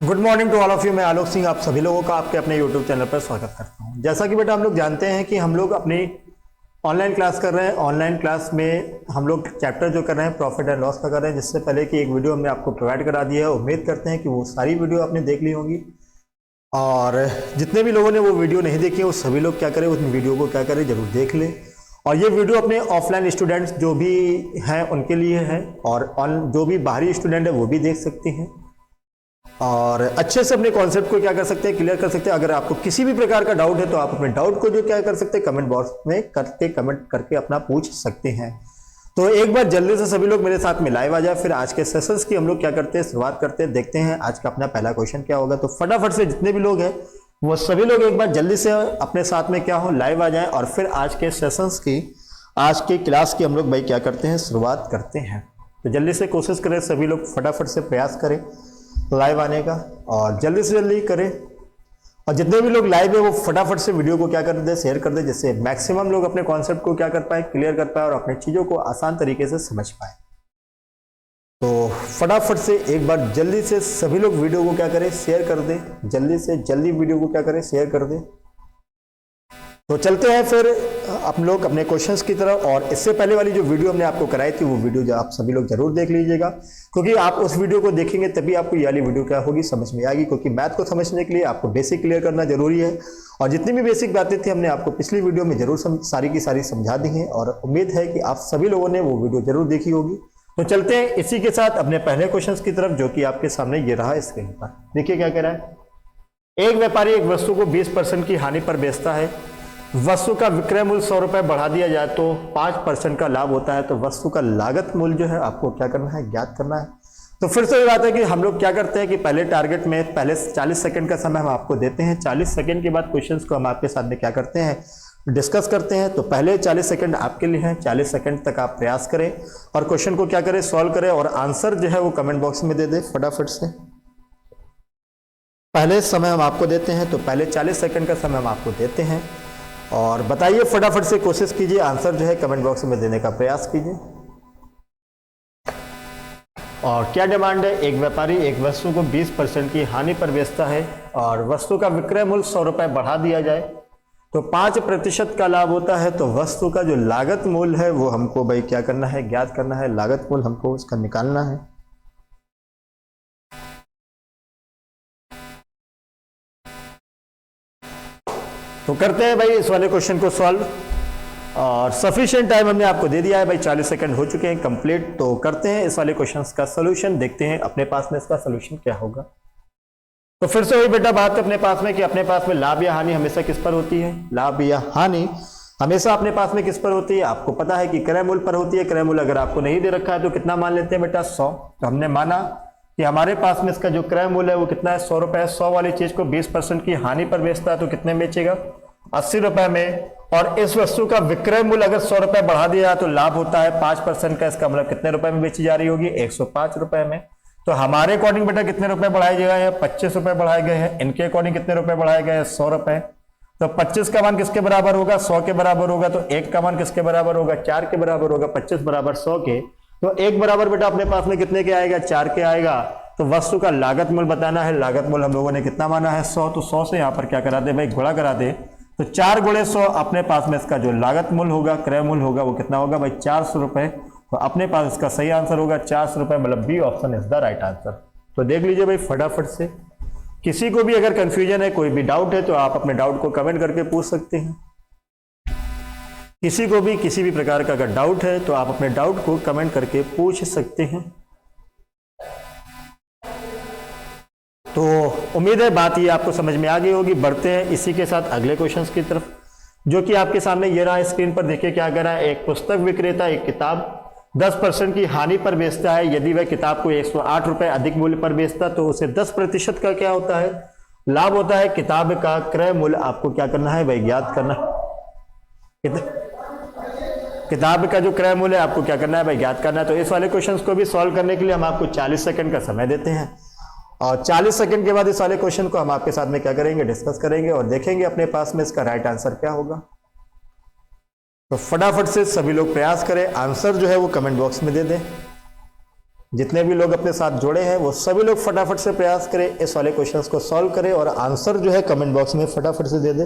Good morning to all of you. मैं आलोक सिंह आप सभी लोगों का आपके अपने यूट्यूब चैनल पर स्वागत करता हूं। जैसा कि बेटा हम लोग जानते हैं कि हम लोग अपनी ऑनलाइन क्लास कर रहे हैं। ऑनलाइन क्लास में हम लोग चैप्टर जो कर रहे हैं प्रॉफिट एंड लॉस का कर रहे हैं, जिससे पहले की एक वीडियो हमने आपको प्रोवाइड करा दी है। उम्मीद करते हैं कि वो सारी वीडियो आपने देख ली होंगी, और जितने भी लोगों ने वो वीडियो नहीं देखी है वो सभी लोग क्या करें, उस वीडियो को क्या करें, जरूर देख लें। और ये वीडियो अपने ऑफलाइन स्टूडेंट्स जो भी हैं उनके लिए है, और जो भी बाहरी स्टूडेंट है वो भी देख सकते हैं और अच्छे से अपने कॉन्सेप्ट को क्या कर सकते हैं, क्लियर कर सकते हैं। अगर आपको किसी भी प्रकार का डाउट है तो आप अपने डाउट को जो क्या कर सकते हैं, कमेंट बॉक्स में करके कमेंट करके अपना पूछ सकते हैं। तो एक बार जल्दी से सभी लोग मेरे साथ में लाइव आ जाए, फिर आज के सेशंस की हम लोग क्या करते हैं, शुरुआत करते हैं। देखते हैं आज का अपना पहला क्वेश्चन क्या होगा। तो फटाफट से जितने भी लोग हैं वो सभी लोग एक बार जल्दी से अपने साथ में क्या हो लाइव आ जाए, और फिर आज के सेशंस की, आज के क्लास की हम लोग भाई क्या करते हैं, शुरुआत करते हैं। तो जल्दी से कोशिश करें, सभी लोग फटाफट से प्रयास करें लाइव आने का, और जल्दी से जल्दी करें। और जितने भी लोग लाइव है वो फटाफट से वीडियो को क्या कर दे, शेयर कर दे, जिससे मैक्सिमम लोग अपने कॉन्सेप्ट को क्या कर पाए, क्लियर कर पाए और अपने चीज़ों को आसान तरीके से समझ पाए। तो फटाफट से एक बार जल्दी से सभी लोग वीडियो को क्या करें, शेयर कर दे। जल्दी से जल्दी वीडियो को क्या करें, शेयर कर दे। तो चलते हैं फिर हम लोग अपने क्वेश्चंस की तरफ। और इससे पहले वाली जो वीडियो हमने आपको कराई थी वो वीडियो जो आप सभी लोग जरूर देख लीजिएगा, क्योंकि आप उस वीडियो को देखेंगे तभी आपको ये वाली वीडियो क्या होगी, समझ में आएगी। क्योंकि मैथ को समझने के लिए आपको बेसिक क्लियर करना जरूरी है, और जितनी भी बेसिक बातें थी हमने आपको पिछली वीडियो में जरूर सारी की सारी समझा दी हैं, और उम्मीद है कि आप सभी लोगों ने वो वीडियो जरूर देखी होगी। तो चलते हैं इसी के साथ अपने पहले क्वेश्चन की तरफ, जो कि आपके सामने ये रहा स्क्रीन पर। देखिए क्या कह रहा है। एक व्यापारी एक वस्तु को 20% की हानि पर बेचता है। वस्तु का विक्रय मूल्य 100 रुपए बढ़ा दिया जाए तो 5% का लाभ होता है। तो वस्तु का लागत मूल्य जो है आपको क्या करना है, ज्ञात करना है। तो फिर से ये बात है कि हम लोग क्या करते हैं कि पहले टारगेट में पहले 40 सेकंड का समय हम आपको देते हैं। 40 सेकंड के बाद क्वेश्चंस को हम आपके साथ में क्या करते हैं, डिस्कस करते हैं। तो पहले 40 सेकंड आपके लिए हैं। 40 सेकंड तक आप प्रयास करें और क्वेश्चन को क्या करें, सॉल्व करें, और आंसर जो है वो कमेंट बॉक्स में दे दे फटाफट से। पहले समय हम आपको देते हैं, तो पहले 40 सेकंड का समय हम आपको देते हैं, और बताइए फटाफट से, कोशिश कीजिए आंसर जो है कमेंट बॉक्स में देने का प्रयास कीजिए। और क्या डिमांड है। एक व्यापारी एक वस्तु को 20% की हानि पर बेचता है, और वस्तु का विक्रय मूल्य 100 रुपए बढ़ा दिया जाए तो 5% का लाभ होता है। तो वस्तु का जो लागत मूल्य है वो हमको भाई क्या करना है, ज्ञात करना है। लागत मूल्य हमको उसका निकालना है। तो करते हैं भाई इस वाले क्वेश्चन को सॉल्व, और सफिशिएंट टाइम हमने आपको दे दिया है भाई, 40 सेकंड हो चुके हैं कंप्लीट। तो करते हैं इस वाले क्वेश्चंस का सॉल्यूशन, देखते हैं अपने पास में इसका सॉल्यूशन क्या होगा। तो फिर से वही बेटा बात अपने पास में कि अपने पास में लाभ या हानि हमेशा किस पर होती है, लाभ या हानि हमेशा अपने पास में किस पर होती है, आपको पता है कि क्रय मूल्य पर होती है। क्रय मूल्य अगर आपको नहीं दे रखा है तो कितना मान लेते हैं बेटा, 100। तो हमने माना कि हमारे पास में इसका जो क्रय मूल्य है वो कितना है, 100 रुपए। 100 वाली चीज को 20% की हानि पर बेचता है तो कितने बेचेगा, 80 रुपए में। और इस वस्तु का विक्रय मूल्य अगर 100 रुपए बढ़ा दिया तो लाभ होता है 5% का। इसका मतलब कितने रुपए में बेची जा रही होगी, 105 रुपए में। तो हमारे अकॉर्डिंग बेटा कितने रुपए बढ़ाए गए हैं, 25 रुपए बढ़ाए गए हैं। इनके अकॉर्डिंग कितने रुपए बढ़ाए गए हैं, 100 रुपए। तो 25 का मान किसके बराबर होगा, 100 के बराबर होगा। तो 1 का मान किसके बराबर होगा, 4 के बराबर होगा। 25 बराबर 100 के, तो 1 बराबर बेटा अपने पास में कितने के आएगा, 4 के आएगा। तो वस्तु का लागत मूल्य बताना है। लागत मूल्य हम लोगों ने कितना माना है, 100। तो 100 से यहाँ पर क्या करा दे भाई, गुणा करा दे। तो 4 गुणे 100 अपने पास में इसका जो लागत मूल्य होगा, क्रय मूल्य होगा, वो कितना होगा भाई, 400 रुपए। तो अपने पास इसका सही आंसर होगा 400 रुपए, मतलब B option is the right answer. तो देख लीजिए भाई फटाफट से। किसी को भी अगर कंफ्यूजन है, कोई भी डाउट है, तो आप अपने डाउट को कमेंट करके पूछ सकते हैं। किसी को भी किसी भी प्रकार का अगर डाउट है तो आप अपने डाउट को कमेंट करके पूछ सकते हैं। तो उम्मीद है बात ये आपको समझ में आ गई होगी। बढ़ते हैं इसी के साथ अगले क्वेश्चंस की तरफ, जो कि आपके सामने ये रहा स्क्रीन पर। देखिए क्या कर रहा है। एक पुस्तक विक्रेता एक किताब 10% की हानि पर बेचता है। यदि वह किताब को 108 रुपए अधिक मूल्य पर बेचता तो उसे 10% का क्या होता है, लाभ होता है। किताब का क्रय मूल्य आपको क्या करना है भाई, ज्ञात करना है। किताब का जो क्रय मूल्य आपको क्या करना है भाई, ज्ञात करना है। तो इस वाले क्वेश्चंस को भी सॉल्व करने के लिए हम आपको 40 सेकंड का समय देते हैं, और 40 सेकंड के बाद इस वाले क्वेश्चन को हम आपके साथ में क्या करेंगे, डिस्कस करेंगे, और देखेंगे अपने पास में इसका राइट आंसर क्या होगा। तो फटाफट से सभी लोग प्रयास करें, आंसर जो है वो कमेंट बॉक्स में दे दें। जितने भी लोग अपने साथ जुड़े हैं वो सभी लोग फटाफट से प्रयास करें, इस वाले क्वेश्चंस को सॉल्व करें और आंसर जो है कमेंट बॉक्स में फटाफट से दे दें।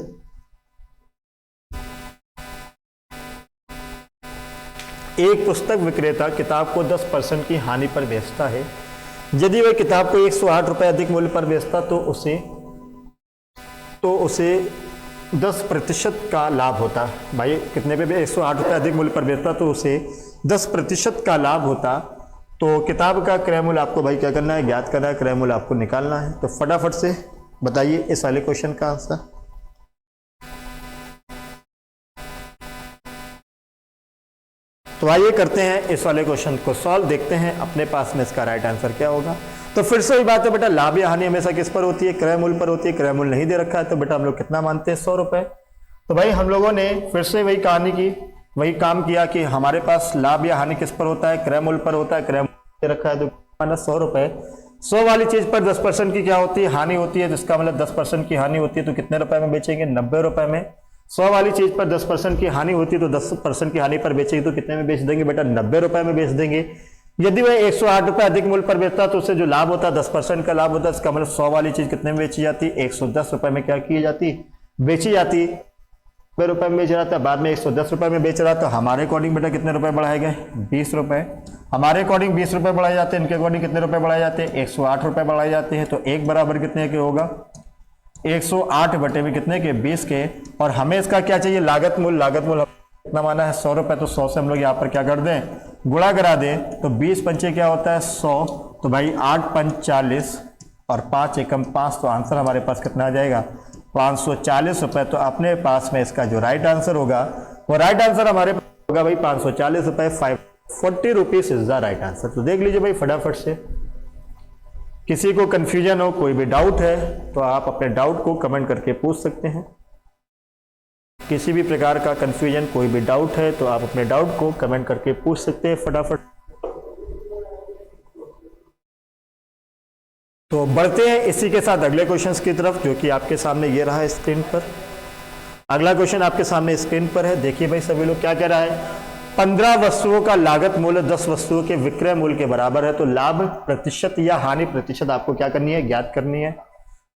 एक पुस्तक विक्रेता किताब को 10% की हानि पर बेचता है। यदि वह किताब को 108 रुपये अधिक मूल्य पर बेचता तो उसे 10% का लाभ होता। भाई कितने पे भी 108 रुपये अधिक मूल्य पर बेचता तो उसे 10% का लाभ होता। तो किताब का क्रय मूल्य आपको भाई क्या करना है, ज्ञात करना है, क्रय मूल्य आपको निकालना है। तो फटाफट से बताइए इस वाले क्वेश्चन का आंसर। तो आइए करते हैं इस वाले क्वेश्चन को सॉल्व, देखते हैं अपने पास में इसका राइट आंसर क्या होगा। तो फिर से वही बात है बेटा, लाभ या हानि हमेशा किस पर होती है, क्रय मूल्य पर होती है। क्रय मूल्य नहीं दे रखा है तो बेटा हम लोग कितना मानते हैं, 100 रुपए। तो भाई हम लोगों ने फिर से वही कहानी की, वही काम किया कि हमारे पास लाभ या हानि किस पर होता है, क्रय मूल्य पर होता है। क्रय मूल्य दे रखा है तो माना 100 रुपए। 100 वाली चीज पर 10% की क्या होती है, हानि होती है। जिसका मतलब 10% की हानि होती है तो कितने रुपए में बेचेंगे, 90 रुपए में। 100 वाली चीज पर 10% की हानि होती है तो 10% की हानि पर बेचेंगे तो कितने में बेच देंगे बेटा, 90 रुपए में बेच देंगे। यदि वह 108 रुपए अधिक मूल्य पर बेचता तो उससे जो लाभ होता है 10% का लाभ होता है। इसका मतलब 100 वाली चीज कितने में बेची जाती, 110 रुपए में क्या की जाती, बेची जाती। 90 रुपए में बेच रहा था, बाद में 110 रुपए में बेच रहा था। हमारे अकॉर्डिंग बेटा कितने रुपए बढ़ाए गए, 20 रुपए। हमारे अकॉर्डिंग 20 रुपए बढ़ाए जाते हैं, इनके अकॉर्डिंग कितने रुपए बढ़ाए जाते हैं, 108 रुपए बढ़ाए जाते हैं। तो एक बराबर कितने के होगा, 108 बटे में कितने के, 20 के। और हमें इसका क्या चाहिए, लागत मूल्य। लागत मूल्य कितना माना है, 100 रुपए। तो 100 से हम लोग यहाँ पर क्या कर दें, गुणा करा दें। तो 20 पंचे क्या होता है, 100। तो भाई 8 पंच 40 और 5 एकम 5। तो आंसर हमारे पास कितना आ जाएगा, 540 रुपए। तो अपने पास में इसका जो राइट आंसर होगा वो राइट आंसर हमारे पास होगा भाई 540 रुपए। 540 rupees is the right answer. तो देख लीजिए भाई फटाफट से, किसी को कंफ्यूजन हो, कोई भी डाउट है तो आप अपने डाउट को कमेंट करके पूछ सकते हैं। किसी भी प्रकार का कंफ्यूजन, कोई भी डाउट है तो आप अपने डाउट को कमेंट करके पूछ सकते हैं फटाफट। तो बढ़ते हैं इसी के साथ अगले क्वेश्चंस की तरफ, जो कि आपके सामने ये रहा है स्क्रीन पर। अगला क्वेश्चन आपके सामने स्क्रीन पर है, देखिए भाई सभी लोग क्या कह रहा है। 15 वस्तुओं का लागत मूल्य 10 वस्तुओं के विक्रय मूल्य के बराबर है। तो लाभ प्रतिशत या हानि प्रतिशत आपको क्या करनी है, ज्ञात करनी है।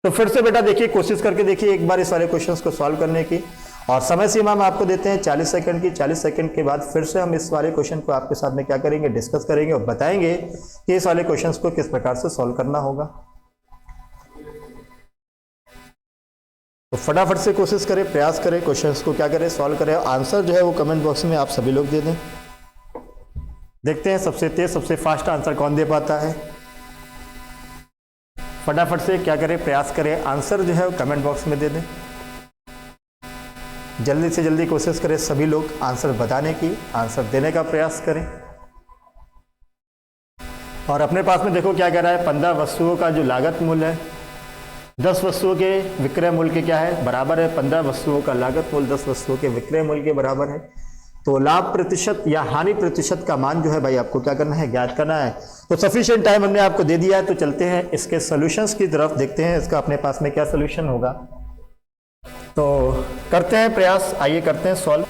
तो फिर से बेटा देखिए, कोशिश करके देखिए एक बार इस वाले क्वेश्चंस को सॉल्व करने की। और समय सीमा हम आपको देते हैं 40 सेकंड की। 40 सेकंड के बाद फिर से हम इस वाले क्वेश्चन को आपके साथ में क्या करेंगे, डिस्कस करेंगे और बताएंगे कि इस वाले क्वेश्चंस को किस प्रकार से सॉल्व करना होगा। तो फटाफट से कोशिश करें, प्रयास करें, क्वेश्चंस को क्या करें, सॉल्व करें। आंसर जो है वो कमेंट बॉक्स में आप सभी लोग दे दें। देखते हैं सबसे तेज, सबसे फास्ट आंसर कौन दे पाता है। फटाफट से क्या करें, प्रयास करें, आंसर जो है वो कमेंट बॉक्स में दे दें। जल्दी से जल्दी कोशिश करें सभी लोग आंसर बताने की, आंसर देने का प्रयास करें। और अपने पास में देखो क्या कह रहा है, 15 वस्तुओं का जो लागत मूल्य है 10 वस्तुओं के विक्रय मूल्य के क्या है, बराबर है। 15 वस्तुओं का लागत मूल्य 10 वस्तुओं के विक्रय मूल्य के बराबर है। तो लाभ प्रतिशत या हानि प्रतिशत का मान जो है भाई आपको क्या करना है, ज्ञात करना है। तो सफिशिएंट टाइम हमने आपको दे दिया है, तो चलते हैं इसके सॉल्यूशंस की तरफ, देखते हैं इसका अपने पास में क्या सॉल्यूशन होगा। तो करते हैं प्रयास, आइए करते हैं सॉल्व।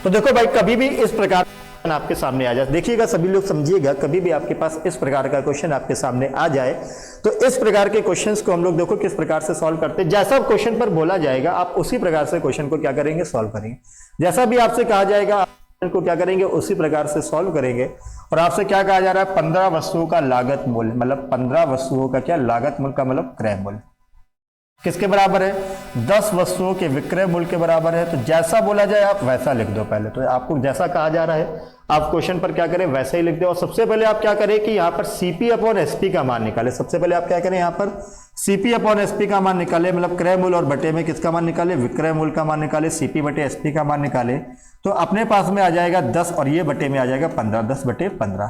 तो देखो भाई, कभी भी इस प्रकार आपके सामने आ जाए, देखिएगा सभी लोग समझिएगा, कभी भी आपके पास इस प्रकार का क्वेश्चन आपके सामने आ जाए तो इस प्रकार के क्वेश्चंस को हम लोग देखो किस प्रकार से सॉल्व करते हैं। जैसा क्वेश्चन पर बोला जाएगा आप उसी प्रकार से क्वेश्चन को क्या करेंगे, सॉल्व करेंगे। जैसा भी आपसे कहा जाएगा आप को क्या करेंगे, उसी प्रकार से सॉल्व करेंगे। और आपसे क्या कहा जा रहा है, 15 वस्तुओं का लागत मूल्य, मतलब 15 वस्तुओं का क्या लागत मूल्य का मतलब क्रय मूल्य किसके बराबर है, 10 वस्तुओं के विक्रय मूल्य के बराबर है। तो जैसा बोला जाए आप वैसा लिख दो। पहले तो आपको जैसा कहा जा रहा है आप क्वेश्चन पर क्या करें, वैसे ही लिख दो। और सबसे पहले आप क्या करें कि यहाँ पर CP अपॉन SP का मान निकाले। सबसे पहले आप क्या करें, यहाँ पर CP अपॉन SP का मान निकाले, मतलब क्रय मूल्य और बटे में किसका मान निकाले, विक्रय मूल्य का मान निकाले। CP बटे SP का मान निकाले तो अपने पास में आ जाएगा 10 और ये बटे में आ जाएगा 15, 10 बटे 15।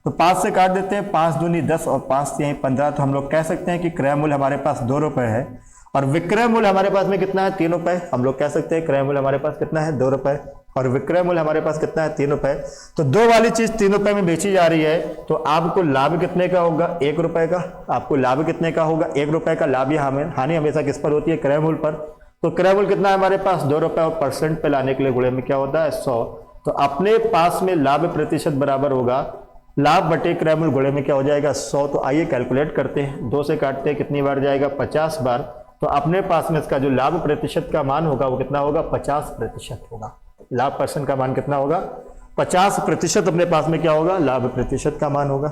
तो 5 से काट देते हैं, 5 दूनी 10 और 5 से 15। तो हम लोग कह सकते हैं कि क्रय मूल्य हमारे पास 2 रुपए है और विक्रय मूल्य हमारे पास में कितना है, 3 रुपए। हम लोग कह सकते हैं क्रय मूल्य हमारे पास कितना है, 2 रुपए और विक्रय मूल्य हमारे पास कितना है, 3 रुपए। तो 2 वाली चीज 3 रुपए में बेची जा रही है तो आपको लाभ कितने का होगा, 1 रुपए का। आपको लाभ कितने का होगा, 1 रुपए का। लाभ या हानि हमेशा किस पर होती है, क्रय मूल्य पर। तो क्रय मूल्य कितना है हमारे पास, 2 रुपए और परसेंट पे लाने के लिए गुणे में क्या होता है, 100। तो अपने पास में लाभ प्रतिशत बराबर होगा लाभ बटे क्रय मूल्य गुणे में क्या हो जाएगा 100। तो आइए कैलकुलेट करते हैं, 2 से काटते हैं कितनी बार जाएगा 50 बार। तो अपने पास में इसका जो लाभ प्रतिशत का मान होगा वो कितना होगा 50% होगा। लाभ परसेंट का मान कितना होगा 50% अपने पास में क्या होगा लाभ प्रतिशत का मान होगा।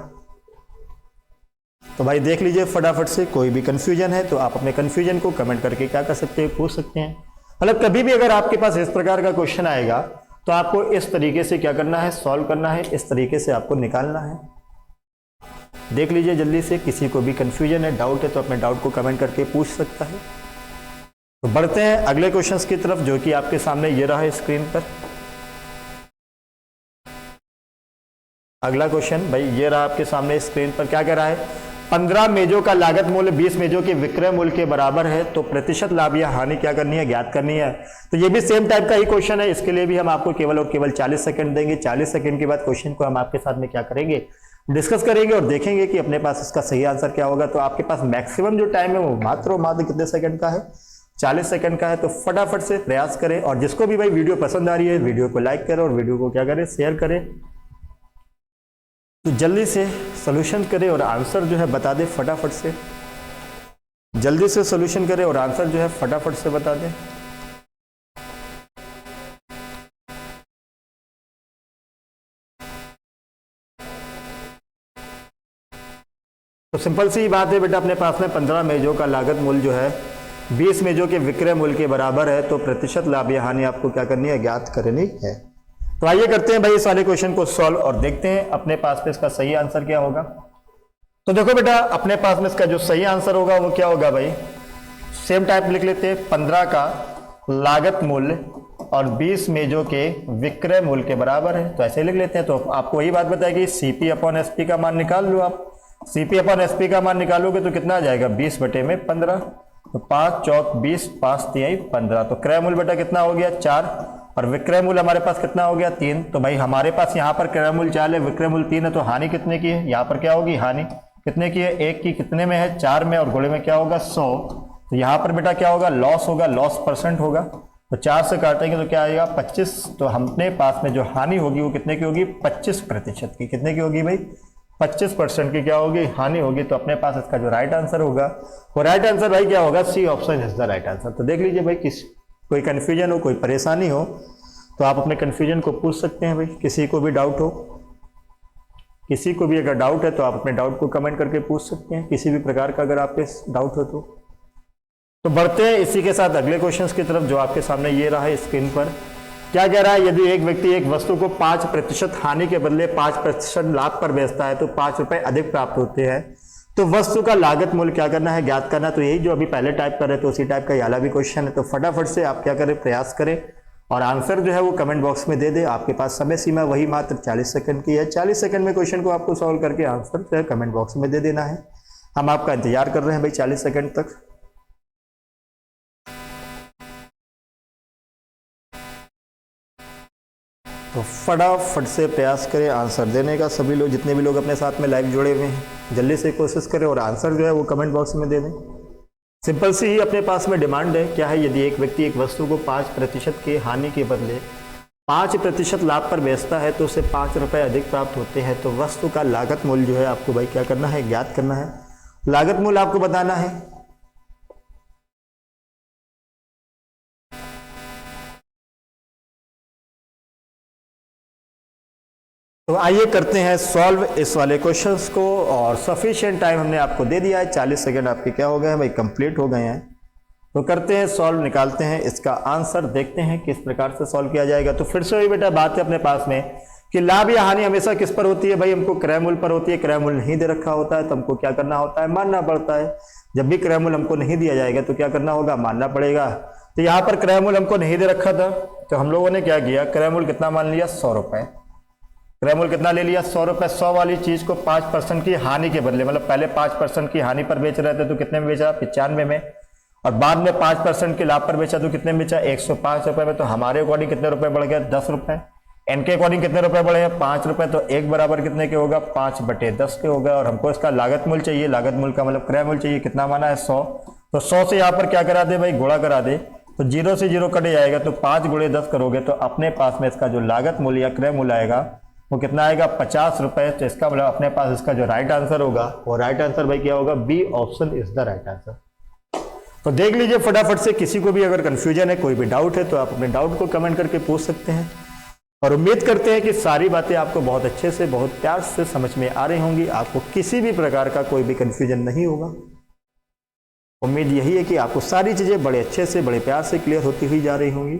तो भाई देख लीजिए फटाफट से, कोई भी कंफ्यूजन है तो आप अपने कंफ्यूजन को कमेंट करके क्या कर सकते हैं पूछ सकते हैं। मतलब कभी भी अगर आपके पास इस प्रकार का क्वेश्चन आएगा तो आपको इस तरीके से क्या करना है सॉल्व करना है, इस तरीके से आपको निकालना है। देख लीजिए जल्दी से, किसी को भी कंफ्यूजन है डाउट है तो अपने डाउट को कमेंट करके पूछ सकता है। तो बढ़ते हैं अगले क्वेश्चंस की तरफ जो कि आपके सामने ये रहा है स्क्रीन पर। अगला क्वेश्चन भाई ये रहा आपके सामने स्क्रीन पर, क्या कह रहा है 15 मेजों का लागत मूल्य 20 मेजों के विक्रय मूल्य के बराबर है तो प्रतिशत लाभ या हानि क्या करनी है ज्ञात करनी है। तो ये भी सेम टाइप का ही क्वेश्चन है, इसके लिए भी हम आपको केवल और केवल 40 सेकंड देंगे। 40 सेकंड के बाद क्वेश्चन को हम आपके साथ में क्या करेंगे डिस्कस करेंगे और देखेंगे कि अपने पास इसका सही आंसर क्या होगा। तो आपके पास मैक्सिमम जो टाइम है वो मात्र और मात्र कितने सेकंड का है 40 सेकंड का है। तो फटाफट से प्रयास करें और जिसको भी भाई वीडियो पसंद आ रही है वीडियो को लाइक करें और वीडियो को क्या करें शेयर करें। तो जल्दी से सॉल्यूशन करें और आंसर जो है बता दें फटाफट से, जल्दी से सॉल्यूशन करें और आंसर जो है फटाफट से बता दें। तो सिंपल सी बात है बेटा, अपने पास में 15 मेजों का लागत मूल्य जो है 20 मेजों के विक्रय मूल्य के बराबर है तो प्रतिशत लाभ या हानि आपको क्या करनी है ज्ञात करनी है। तो आइए करते हैं भाई इस वाले क्वेश्चन को सॉल्व और देखते हैं अपने पास में इसका सही आंसर क्या होगा। तो देखो बेटा अपने पास में इसका जो सही आंसर होगा वो क्या होगा भाई, सेम टाइप लिख लेते हैं 15 का लागत मूल्य और 20 मेजों के विक्रय मूल्य के बराबर है। तो ऐसे लिख लेते हैं। तो आपको वही बात बताएगी सीपी अपॉन एसपी का मान निकाल लो आप। सीपी अपॉन एसपी का मान निकालोगे तो कितना आ जाएगा 20 बटे में 15। तो 5 चौक 20 5 तिहाई 15। तो क्रय मूल्य बेटा कितना हो गया 4 और विक्रय मूल्य हमारे पास कितना हो गया 3। तो भाई हमारे पास यहाँ पर क्रय मूल्य 4 है विक्रय मूल्य 3 है तो हानि कितने की है, यहाँ पर क्या होगी हानि कितने की है 1 की, कितने में है 4 में और गुणे में क्या होगा 100। तो यहाँ पर बेटा क्या होगा लॉस होगा, लॉस परसेंट होगा। तो 4 से काटेंगे तो क्या आएगा 25। तो हमने पास में जो हानि होगी वो कितने की होगी 25% की। कितने की होगी भाई 25% की क्या होगी हानि होगी। तो अपने पास इसका जो राइट आंसर होगा वो राइट आंसर भाई क्या होगा C option is the right answer. तो देख लीजिए भाई कोई कंफ्यूजन हो कोई परेशानी हो तो आप अपने कंफ्यूजन को पूछ सकते हैं भाई। किसी को भी डाउट हो, किसी को भी अगर डाउट है तो आप अपने डाउट को कमेंट करके पूछ सकते हैं, किसी भी प्रकार का अगर आपके डाउट हो तो बढ़ते हैं इसी के साथ अगले क्वेश्चंस की तरफ जो आपके सामने ये रहा है स्क्रीन पर। क्या कह रहा है यदि एक व्यक्ति एक वस्तु को 5% हानि के बदले 5% लाभ पर बेचता है तो 5 रुपए अधिक प्राप्त होते हैं तो वस्तु का लागत मूल्य क्या करना है ज्ञात करना। तो यही जो अभी पहले टाइप कर रहे थे उसी टाइप का ये वाला भी क्वेश्चन है। तो फटाफट से आप क्या करें प्रयास करें और आंसर जो है वो कमेंट बॉक्स में दे दे। आपके पास समय सीमा वही मात्र 40 सेकंड की है। 40 सेकंड में क्वेश्चन को आपको सॉल्व करके आंसर जो है कमेंट बॉक्स में दे देना है। हम आपका इंतजार कर रहे हैं भाई 40 सेकंड तक। तो फटाफट से प्रयास करें आंसर देने का। सभी लोग जितने भी लोग अपने साथ में लाइव जुड़े हुए हैं जल्दी से कोशिश करें और आंसर जो है वो कमेंट बॉक्स में दे दें। सिंपल सी ही अपने पास में डिमांड है। क्या है यदि एक व्यक्ति एक वस्तु को 5% के हानि के बदले 5% लाभ पर बेचता है तो उसे 5 रुपए अधिक प्राप्त होते हैं तो वस्तु का लागत मूल्य जो है आपको भाई क्या करना है ज्ञात करना है। लागत मूल्य आपको बताना है। तो आइए करते हैं सॉल्व इस वाले क्वेश्चंस को और सफिशिएंट टाइम हमने आपको दे दिया है। 40 सेकंड आपके क्या हो गए हैं भाई कंप्लीट हो गए हैं। तो करते हैं सॉल्व, निकालते हैं इसका आंसर, देखते हैं किस प्रकार से सॉल्व किया जाएगा। तो फिर से वही बेटा बात है अपने पास में कि लाभ या हानि हमेशा किस पर होती है भाई हमको क्रय मूल्य पर होती है। क्रय मूल्य नहीं दे रखा होता है तो हमको क्या करना होता है मानना पड़ता है। जब भी क्रय मूल्य हमको नहीं दिया जाएगा तो क्या करना होगा मानना पड़ेगा। तो यहाँ पर क्रय मूल्य हमको नहीं दे रखा था तो हम लोगों ने क्या किया क्रय मूल्य कितना मान लिया 100 रुपए। क्रय मूल्य कितना ले लिया 100 रुपए। 100 वाली चीज को 5% की हानि के बदले मतलब पहले 5% की हानि पर बेच रहे थे तो कितने में बेचा 95 में और बाद में 5% के लाभ पर बेचा तो कितने में बेचा 105 रुपए में। तो हमारे अकॉर्डिंग कितने रुपए बढ़ गए 10 रुपए। इनके अकॉर्डिंग कितने रुपए बढ़े हैं 5 रुपए। तो एक बराबर कितने के होगा 5/10 के होगा और हमको इसका लागत मूल्य चाहिए। लागत मूल्य का मतलब क्रय मूल्य चाहिए कितना माना है 100। तो 100 से यहाँ पर क्या करा दे भाई गुणा करा दे तो 0 से 0 कटे जाएगा तो 5 × 10 करोगे तो अपने पास में इसका जो लागत मूल्य या क्रय मूल्य आएगा वो कितना आएगा 50 रुपए। तो इसका मतलब अपने पास इसका जो राइट आंसर होगा वो राइट आंसर भाई क्या होगा, B option is the right answer. तो देख लीजिए फटाफट से, किसी को भी अगर कंफ्यूजन है, कोई भी डाउट है तो आप अपने डाउट को कमेंट करके पूछ सकते हैं। और उम्मीद करते हैं कि सारी बातें आपको बहुत अच्छे से, बहुत प्यार से समझ में आ रही होंगी, आपको किसी भी प्रकार का कोई भी कंफ्यूजन नहीं होगा। उम्मीद यही है कि आपको सारी चीज़ें बड़े अच्छे से, बड़े प्यार से क्लियर होती हुई जा रही होंगी।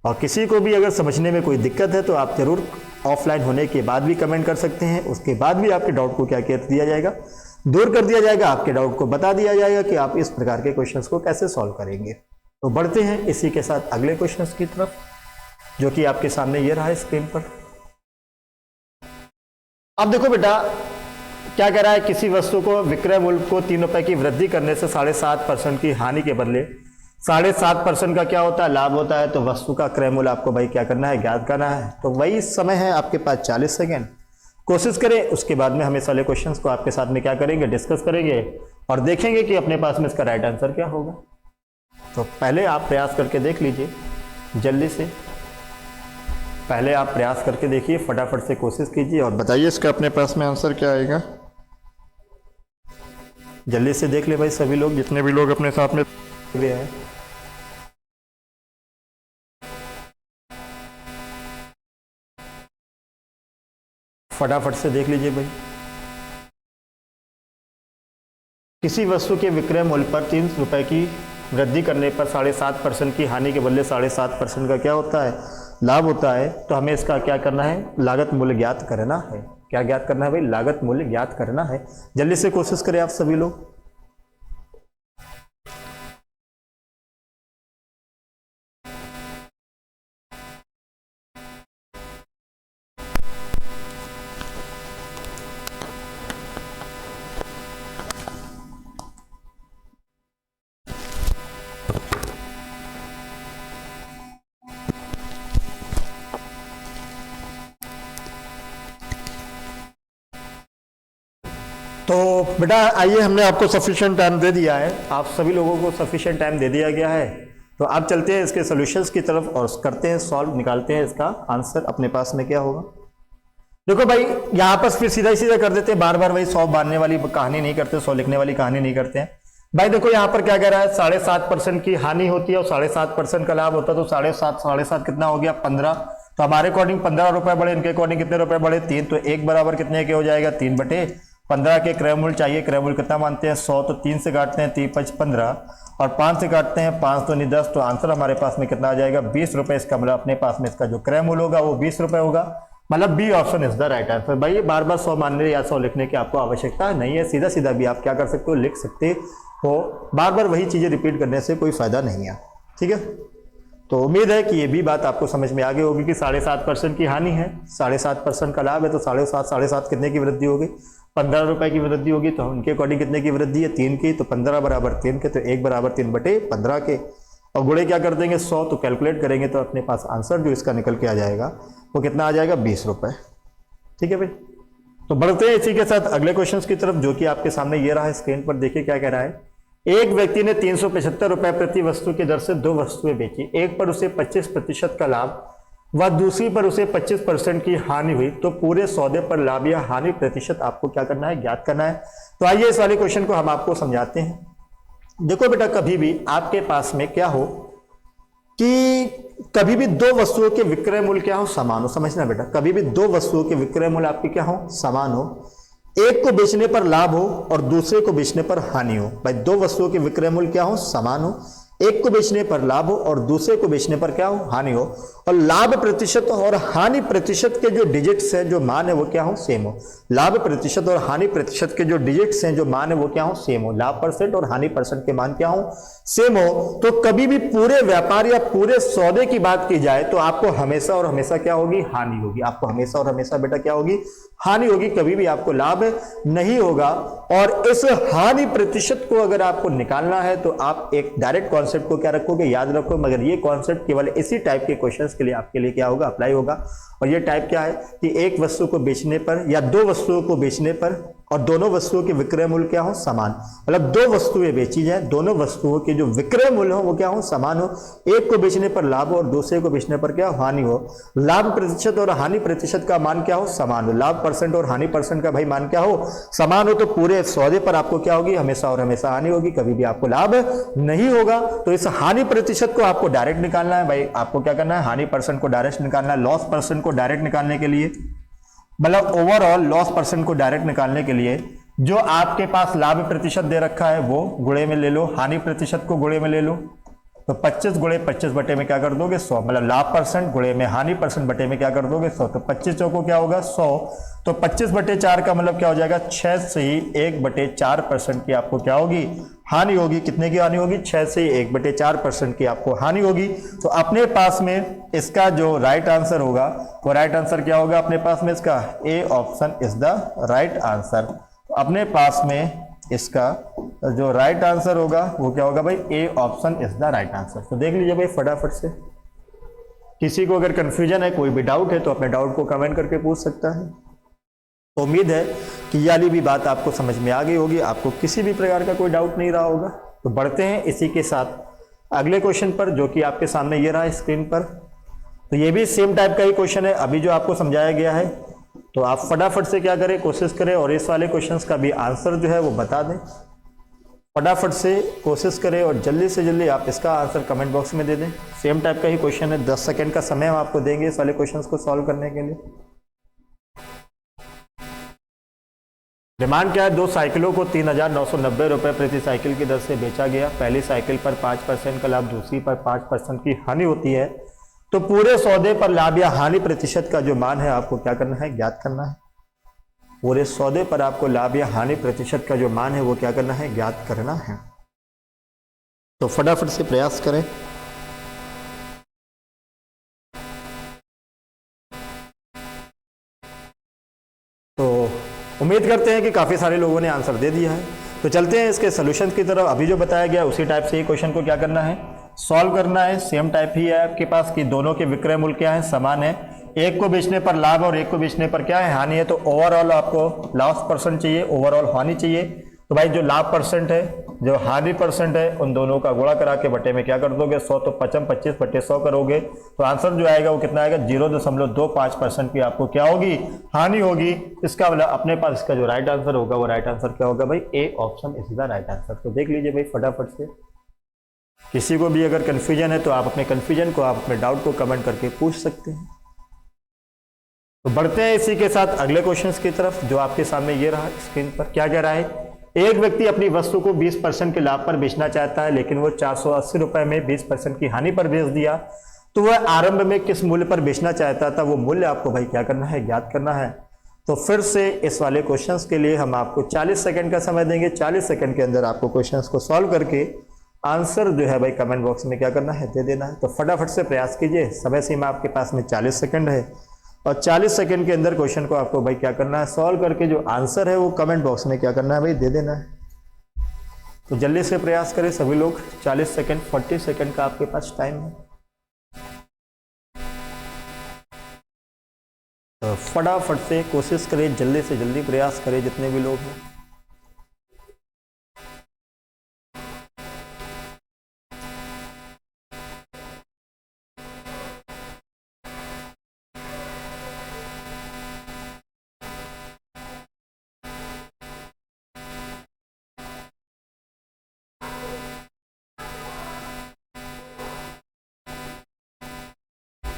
और किसी को भी अगर समझने में कोई दिक्कत है तो आप जरूर ऑफलाइन होने के बाद भी कमेंट कर सकते हैं। उसके बाद भी आपके डाउट को क्या कर दिया जाएगा, दूर कर दिया जाएगा, आपके डाउट को बता दिया जाएगा कि आप इस प्रकार के क्वेश्चंस को कैसे सॉल्व करेंगे। तो बढ़ते हैं इसी के साथ अगले क्वेश्चंस की तरफ, जो कि आपके सामने ये रहा है स्क्रीन पर। अब देखो बेटा क्या कह रहा है, किसी वस्तु को विक्रय मूल्य को 3 रुपए की वृद्धि करने से 7.5% की हानि के बदले 7.5% का क्या होता है, लाभ होता है। तो वस्तु का क्रय मूल्य आपको भाई क्या करना है, ज्ञात करना है। तो वही समय है आपके पास 40 सेकेंड, कोशिश करें। उसके बाद में हम इस वाले क्वेश्चंस को आपके साथ में क्या करेंगे, डिस्कस करेंगे और देखेंगे कि अपने पास में इसका राइट आंसर क्या होगा। तो पहले आप प्रयास करके देख लीजिए जल्दी से, पहले आप प्रयास करके देखिए, फटाफट से कोशिश कीजिए और बताइए इसका अपने पास में आंसर क्या आएगा। जल्दी से देख ले भाई सभी लोग, जितने भी लोग अपने साथ में हैं। फटाफट से देख लीजिए भाई। किसी वस्तु के विक्रय मूल्य पर 3 रुपए की वृद्धि करने पर 7.5% की हानि के बदले 7.5% का क्या होता है, लाभ होता है। तो हमें इसका क्या करना है, लागत मूल्य ज्ञात करना है। क्या ज्ञात करना है भाई, लागत मूल्य ज्ञात करना है। जल्दी से कोशिश करें आप सभी लोग। तो बेटा आइए, हमने आपको सफिशिएंट टाइम दे दिया है, आप सभी लोगों को सफिशिएंट टाइम दे दिया गया है। तो आप चलते हैं इसके सॉल्यूशंस की तरफ और करते हैं सॉल्व, निकालते हैं इसका आंसर अपने पास में क्या होगा। देखो भाई यहाँ पर फिर सीधा ही सीधा कर देते हैं, बार बार वही 100 बांधने वाली कहानी नहीं करते, 100 लिखने वाली कहानी नहीं करते हैं। भाई देखो यहाँ पर क्या कह रहा है, 7.5% की हानि होती है और 7.5% का लाभ होता है। तो 7.5 कितना हो गया, 15। तो हमारे अकॉर्डिंग 15 रुपए बढ़े, इनके अकॉर्डिंग कितने रुपए बढ़े, 3। तो 1 बराबर कितने के हो जाएगा, 3/15 के क्रय मूल्य चाहिए। क्रय मूल्य कितना मानते हैं, 100। तो 3 से काटते हैं 3 5 15 और 5 से काटते हैं 5 तो नहीं 10। तो आंसर हमारे पास में कितना आ जाएगा, 20 रुपए। इसका मतलब अपने पास में इसका जो क्रय मूल्य होगा वो 20 रुपए होगा। मतलब B option is the right answer. भाई बार बार 100 मानने या 100 लिखने की आपको आवश्यकता नहीं है, सीधा सीधा भी आप क्या कर सकते हो, लिख सकते हो। बार बार वही चीजें रिपीट करने से कोई फायदा नहीं है, ठीक है। तो उम्मीद है कि ये भी बात आपको समझ में आ गई होगी कि 7.5% की हानि है, 7.5% का लाभ है। तो 7.5 कितने की वृद्धि होगी, 15 रुपए की वृद्धि होगी। तो उनके अकॉर्डिंग कितने की वृद्धि है, 3 की। तो 15 बराबर 3 के, तो 1 बराबर 3/15 के। और गुणे क्या कर देंगे, 100। तो कैलकुलेट करेंगे तो अपने पास आंसर जो इसका निकल के आ जाएगा वो कितना आ जाएगा, 20 रुपए। ठीक है भाई। तो बढ़ते हैं इसी के साथ अगले क्वेश्चन की तरफ, जो कि आपके सामने ये रहा है स्क्रीन पर। देखिए क्या कह रहा है, एक व्यक्ति ने 375 रुपए प्रति वस्तु की दर से 2 वस्तुएं बेची। एक पर उसे 25% का लाभ व दूसरी पर उसे 25% की हानि हुई। तो पूरे सौदे पर लाभ या हानि प्रतिशत आपको क्या करना है, ज्ञात करना है। तो आइए इस वाले क्वेश्चन को हम आपको समझाते हैं। देखो बेटा, कभी भी आपके पास में क्या हो कि कभी भी 2 वस्तुओं के विक्रय मूल्य क्या हो, समान हो। समझना बेटा, कभी भी 2 वस्तुओं के विक्रय मूल्य आपके क्या हो, समान हो। एक को बेचने पर लाभ हो और दूसरे को बेचने पर हानि हो। भाई 2 वस्तुओं के विक्रय मूल्य क्या हो, समान हो। एक को बेचने पर लाभ हो और दूसरे को बेचने पर क्या हो, हानि हो। और लाभ प्रतिशत और हानि प्रतिशत के जो डिजिट्स हैं, जो मान है वो क्या हो, सेम हो। लाभ प्रतिशत और हानि प्रतिशत के जो डिजिट्स हैं, जो मान है वो क्या हो, सेम हो। लाभ परसेंट और हानि परसेंट के मान क्या हो, सेम हो। तो कभी भी पूरे व्यापार या पूरे सौदे की बात की जाए तो आपको हमेशा और हमेशा क्या होगी, हानि होगी। आपको हमेशा और हमेशा बेटा क्या होगी, हानि होगी। कभी भी आपको लाभ नहीं होगा। और इस हानि प्रतिशत को अगर आपको निकालना है तो आप एक डायरेक्ट कॉन्सेप्ट को क्या रखोगे, याद रखो। मगर ये कॉन्सेप्ट केवल इसी टाइप के क्वेश्चंस के लिए आपके लिए क्या होगा, अप्लाई होगा। और ये टाइप क्या है कि एक वस्तु को बेचने पर या 2 वस्तुओं को बेचने पर और दोनों वस्तुओं के विक्रय मूल्य क्या हो, समान। मतलब दो वस्तुएं बेची जाए, दोनों वस्तुओं के जो विक्रय मूल्य हो वो क्या हो, समान हो। एक को बेचने पर लाभ हो और दूसरे को बेचने पर क्या हानि हो। लाभ प्रतिशत और हानि प्रतिशत का मान क्या हो, समान हो। लाभ परसेंट और हानि परसेंट का भाई मान क्या हो, समान हो। तो पूरे सौदे पर आपको क्या होगी, हमेशा और हमेशा हानि होगी, कभी भी आपको लाभ नहीं होगा। तो इस हानि प्रतिशत को आपको डायरेक्ट निकालना है भाई। आपको क्या करना है, हानि परसेंट को डायरेक्ट निकालना है। लॉस परसेंट को डायरेक्ट निकालने के लिए, मतलब ओवरऑल लॉस परसेंट को डायरेक्ट निकालने के लिए जो आपके पास लाभ प्रतिशत दे रखा है वो गुणे में ले लो, हानि प्रतिशत को गुणे में ले लो। तो 25 गुणे 25 बटे में क्या कर दोगे, 100। मतलब लाभ परसेंट गुणे में हानि परसेंट बटे में क्या कर दोगे, 100। तो 25 चौको क्या होगा, 100। तो 25 बटे 4 का मतलब क्या हो जाएगा, 6 से ही 1/4% की आपको क्या होगी, हानि होगी। कितने की हानि होगी, 6 से 1/4% की आपको हानि होगी। तो अपने पास में इसका जो राइट आंसर होगा वो राइट आंसर क्या होगा अपने पास में, इसका A option is the right answer. तो अपने पास में इसका जो राइट आंसर होगा वो क्या होगा भाई, A option is the right answer. तो देख लीजिए भाई फटाफट से। किसी को अगर कंफ्यूजन है, कोई भी डाउट है तो अपने डाउट को कमेंट करके पूछ सकता है। तो उम्मीद है कि ये वाली भी बात आपको समझ में आ गई होगी, आपको किसी भी प्रकार का कोई डाउट नहीं रहा होगा। तो बढ़ते हैं इसी के साथ अगले क्वेश्चन पर, जो कि आपके सामने ये रहा स्क्रीन पर। तो ये भी सेम टाइप का ही क्वेश्चन है अभी जो आपको समझाया गया है। तो आप फटाफट से क्या करें, कोशिश करें और इस वाले क्वेश्चंस का भी आंसर जो है वो बता दें। फटाफट से कोशिश करें और जल्दी से जल्दी आप इसका आंसर कमेंट बॉक्स में दे दें। सेम टाइप का ही क्वेश्चन है, 10 सेकंड का समय हम आपको देंगे इस वाले क्वेश्चंस को सॉल्व करने के लिए। डिमांड क्या है, 2 साइकिलों को 3,990 रुपये प्रति साइकिल की दर से बेचा गया। पहली साइकिल पर 5% का लाभ, दूसरी पर 5% की हानि होती है। तो पूरे सौदे पर लाभ या हानि प्रतिशत का जो मान है आपको क्या करना है, ज्ञात करना है। पूरे सौदे पर आपको लाभ या हानि प्रतिशत का जो मान है वो क्या करना है, ज्ञात करना है। तो फटाफट से प्रयास करें। तो उम्मीद करते हैं कि काफ़ी सारे लोगों ने आंसर दे दिया है। तो चलते हैं इसके सोल्यूशन की तरफ। अभी जो बताया गया उसी टाइप से ही क्वेश्चन को क्या करना है, सॉल्व करना है। सेम टाइप ही है आपके पास कि दोनों के विक्रय मूल्य क्या है, समान है। एक को बेचने पर लाभ और एक को बेचने पर क्या है, हानि है। तो ओवरऑल आपको लॉस परसेंट चाहिए, ओवरऑल हानि चाहिए। तो भाई जो लाभ परसेंट है, जो हानि परसेंट है, उन दोनों का गुणा करा के बटे में क्या कर दोगे, 100। तो 25 बटे 100 करोगे तो आंसर जो आएगा वो कितना आएगा, 0.25% की आपको क्या होगी, हानि होगी। इसका मतलब अपने पास इसका जो राइट आंसर होगा वो राइट आंसर क्या होगा भाई, A option is the right answer. तो देख लीजिए भाई फटाफट से। किसी को भी अगर कंफ्यूजन है तो आप अपने कंफ्यूजन को, आप अपने डाउट को कमेंट करके पूछ सकते हैं। तो बढ़ते हैं इसी के साथ अगले क्वेश्चंस की तरफ, जो आपके सामने ये रहा स्क्रीन पर। क्या कह रहा है, एक व्यक्ति अपनी वस्तु को 20% के लाभ पर बेचना चाहता है, लेकिन वो 480 रुपए में 20% की हानि पर बेच दिया। तो वह आरंभ में किस मूल्य पर बेचना चाहता था, वो मूल्य आपको भाई क्या करना है, ज्ञात करना है। तो फिर से इस वाले क्वेश्चंस के लिए हम आपको 40 सेकंड का समय देंगे। 40 सेकंड के अंदर आपको क्वेश्चंस को सॉल्व करके आंसर जो है भाई कमेंट बॉक्स में क्या करना है, दे देना है। तो फटाफट से प्रयास कीजिए। समय सीमा आपके पास में 40 सेकंड है और 40 सेकंड के अंदर क्वेश्चन को आपको भाई क्या करना है, सॉल्व करके जो आंसर है वो कमेंट बॉक्स में क्या करना है भाई, दे देना है। तो जल्दी से प्रयास करें सभी लोग। 40 सेकंड 40 सेकंड का आपके पास टाइम है। तो फटाफट से कोशिश करें, जल्दी से जल्दी प्रयास करें जितने भी लोग हैं।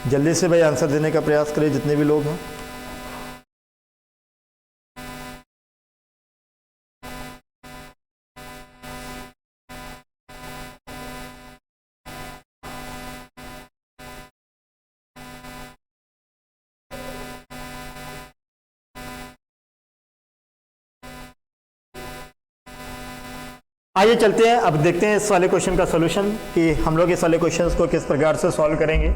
जल्दी से भाई आंसर देने का प्रयास करें जितने भी लोग हैं। आइए चलते हैं, अब देखते हैं इस वाले क्वेश्चन का सॉल्यूशन कि हम लोग इस वाले क्वेश्चंस को किस प्रकार से सॉल्व करेंगे।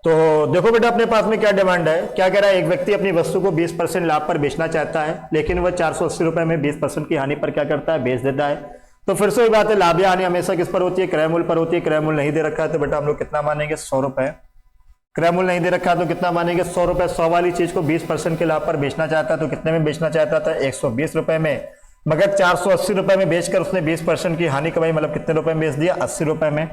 तो देखो बेटा, अपने पास में क्या डिमांड है, क्या कह रहा है, एक व्यक्ति अपनी वस्तु को 20% लाभ पर बेचना चाहता है, लेकिन वह 480 रुपए में 20% की हानि पर क्या करता है, बेच देता है। तो फिर से वही बात है, लाभ या हानि हमेशा किस पर होती है, क्रय मूल्य पर होती है। क्रय मूल्य नहीं दे रखा है तो बेटा हम लोग कितना मानेंगे, 100 रुपए। क्रय मूल्य नहीं दे रखा तो कितना मानेंगे 100 रुपए। 100 वाली चीज को 20% के लाभ पर बेचना चाहता तो कितने में बेचना चाहता था 120 रुपए में, मगर 480 रुपए में बेचकर उसने 20% की हानि कमाई, मतलब कितने रुपए में बेच दिया 80 रुपए में।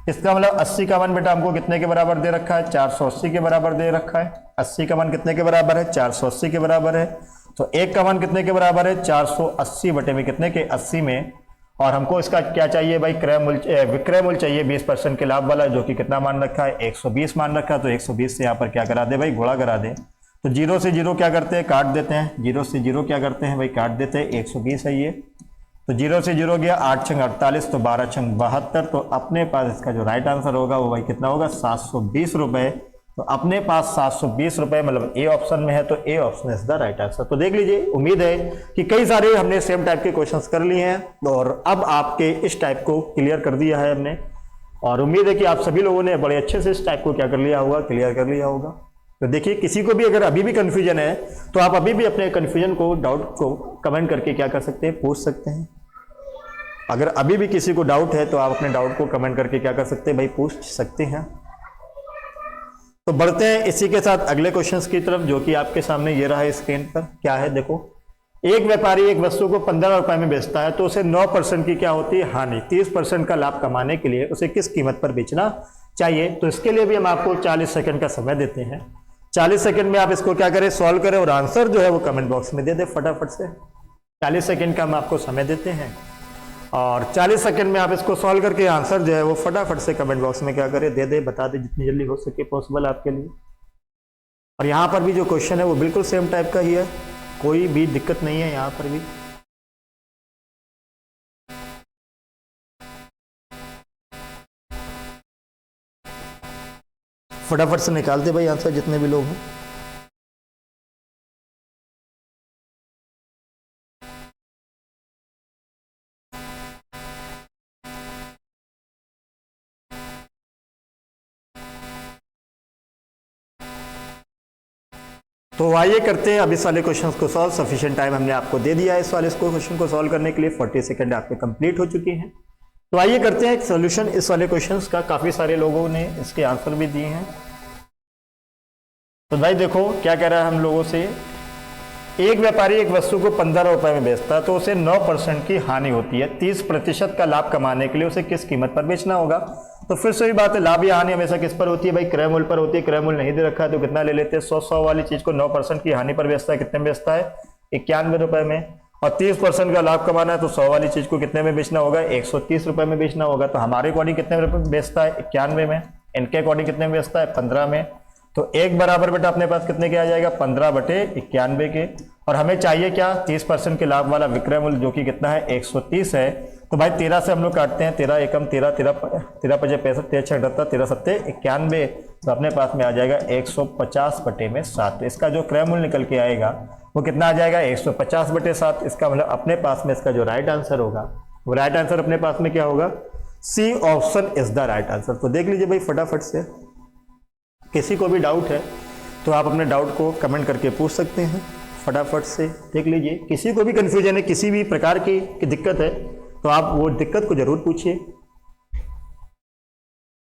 इसका मतलब 80 का मान बेटा हमको कितने के बराबर दे रखा है 480 के बराबर दे रखा है। 80 का मान कितने के बराबर है 480 के बराबर है। तो 1 का मान कितने के बराबर है 480 बटे में कितने के 80 में। और हमको इसका क्या चाहिए भाई क्रय मूल्य विक्रय मूल्य चाहिए 20% के लाभ वाला, जो कि कितना मान रखा है 120 मान रखा है। तो 120 से यहाँ पर क्या करा दे भाई गुणा करा दे। तो 0 से 0 क्या करते हैं काट देते हैं, 0 से 0 क्या करते हैं भाई काट देते हैं। 120 है ये, तो 0 से 0 गया 8 छंग 48, तो 12 छंग 72। तो अपने पास इसका जो राइट आंसर होगा वो भाई कितना होगा 720 रुपए। तो अपने पास 720 रुपए मतलब ए ऑप्शन में है, तो A option is the right answer. तो देख लीजिए, उम्मीद है कि कई सारे हमने सेम टाइप के क्वेश्चंस कर लिए हैं और अब आपके इस टाइप को क्लियर कर दिया है हमने। और उम्मीद है कि आप सभी लोगों ने बड़े अच्छे से इस टाइप को क्या कर लिया होगा क्लियर कर लिया होगा। तो देखिए, किसी को भी अगर अभी भी कंफ्यूजन है तो आप अभी भी अपने कंफ्यूजन को डाउट को कमेंट करके क्या कर सकते हैं पूछ सकते हैं। अगर अभी भी किसी को डाउट है तो आप अपने डाउट को कमेंट करके क्या कर सकते हैं भाई पूछ सकते हैं। तो बढ़ते हैं इसी के साथ अगले क्वेश्चंस की तरफ, जो कि आपके सामने ये रहा है स्क्रीन पर। क्या है देखो, एक व्यापारी एक वस्तु को 15 रुपए में बेचता है तो उसे 9% की क्या होती है हानि। 30% का लाभ कमाने के लिए उसे किस कीमत पर बेचना चाहिए। तो इसके लिए भी हम आपको 40 सेकंड का समय देते हैं। 40 सेकंड में आप इसको क्या करें सॉल्व करें और आंसर जो है वो कमेंट बॉक्स में दे दे फटाफट से। 40 सेकंड का हम आपको समय देते हैं और 40 सेकंड में आप इसको सॉल्व करके आंसर जो है वो फटाफट से कमेंट बॉक्स में क्या करें दे दे बता दे, जितनी जल्दी हो सके पॉसिबल आपके लिए। और यहाँ पर भी जो क्वेश्चन है वो बिल्कुल सेम टाइप का ही है, कोई भी दिक्कत नहीं है यहाँ पर भी। फटाफट से निकालते भाई आंसर जितने भी लोग हैं। तो आइए करते हैं अब इस वाले क्वेश्चन को सॉल्व। सफिशिएंट टाइम हमने आपको दे दिया है इस वाले क्वेश्चन को सॉल्व करने के लिए। 40 सेकंड आपके कंप्लीट हो चुके हैं। तो आइए करते हैं एक सोल्यूशन इस वाले क्वेश्चंस का। काफी सारे लोगों ने इसके आंसर भी दिए हैं। तो भाई देखो क्या कह रहा है हम लोगों से, एक व्यापारी एक वस्तु को 15 रुपए में बेचता है तो उसे 9% की हानि होती है। 30% का लाभ कमाने के लिए उसे किस कीमत पर बेचना होगा। तो फिर से ही बात है, लाभ या हानि हमेशा किस पर होती है भाई क्रय मूल्य पर होती है। क्रय मूल्य नहीं दे रखा है तो कितना ले लेते हैं 100 वाली चीज को 9% की हानि पर बेचता है। कितने में बेचता है 91 रुपए में। और 30% का लाभ कमाना है तो 100 वाली चीज को कितने में बेचना होगा 130 रुपए में बेचना होगा। तो हमारे अकॉर्डिंग कितने रुपए में बेचता है 91 में, इनके अकॉर्डिंग कितने में बेचता है 15 में। तो एक बराबर बेटा अपने पास कितने के आ जाएगा 15 बटे 91 के। और हमें चाहिए क्या 30% के लाभ वाला विक्रय मूल्य, जो कि कितना है 130 है। तो भाई 13 से हम लोग काटते हैं, 13 एकम 13, 13 पचे 65, 13 छः 78, 13 सत्ते 91। तो अपने पास में आ जाएगा 150 बटे में 7। तो इसका जो क्रय मूल्य निकल के आएगा वो कितना आ जाएगा 150 बटे 7। इसका मतलब अपने पास में इसका जो राइट आंसर होगा वो राइट आंसर अपने पास में क्या होगा C option is the right answer. तो देख लीजिए भाई फटाफट से, किसी को भी डाउट है तो आप अपने डाउट को कमेंट करके पूछ सकते हैं फटाफट से। देख लीजिए, किसी को भी कंफ्यूजन है, किसी भी प्रकार की दिक्कत है तो आप वो दिक्कत को जरूर पूछिए।